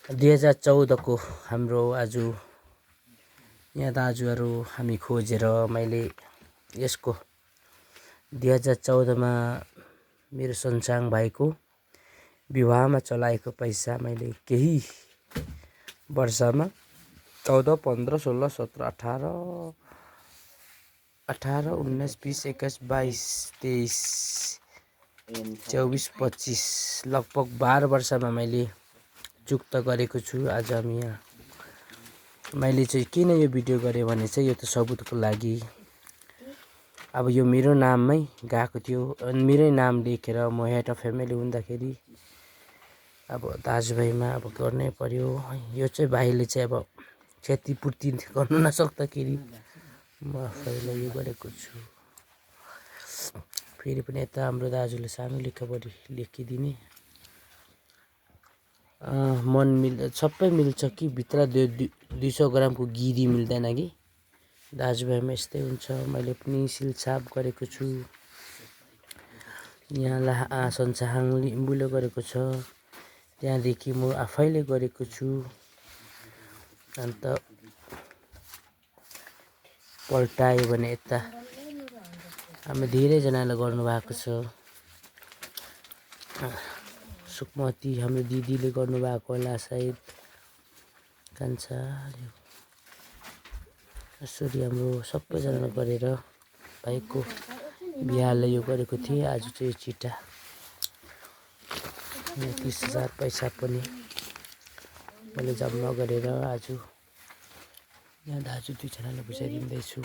2014 को हाम्रो आज यहाँ दाजुहरू हामी खोजेर मैले यसको 2014 मा मेरो सन्साङ भाइको विवाहमा चलाएको पैसा मैले केही वर्षमा 14, 15, 16, 17, 18, 18, 19, 20, 21, 22, 23, 24, 25 लगभग 12 वर्षमा मैले चुक्त गरेको छु। आज हामी यहाँ मैले चाहिँ किन यो भिडियो गरेँ भने चाहिँ यो त सबुतको लागि अब यो मेरो नाममै गएको थियो अनि मेरै नाम लेखेर म हेड अफ फ्यामिली हुँदाखेरि अब दाजुभाइमा अब गर्नै पर्यो। यो चाहिँ भाइले चाहिँ अब क्षतिपूर्ति गर्नु नसक्दाखेरि म आफैले यो गरेको छु। फेरि पनि यता हाम्रो दाजुले सानो लेखपढी लेखिदिने मन सबै मिल्छ कि भित्र 200 ग्रामको गिरी मिल्दैन कि दाजुभाइमा यस्तै हुन्छ। मैले पनि सिलछाप गरेको छु। यहाँ सन्साङ लिम्बुले गरेको छ, त्यहाँदेखि म आफैले गरेको छु। अन्त पल्टायो भने यता हामी धेरैजनाले गर्नुभएको छ। सुकमती हाम्रो दिदीले गर्नुभएको होला सायद कान्छा यसरी हाम्रो सबैजनाले गरेर भाइको बिहालाई यो गरेको थिएँ। आज चाहिँ चिठा 30,000 पैसा पनि मैले जम्मा गरेर आज यहाँ दाजु 2 जनालाई बुझाइदिँदैछु।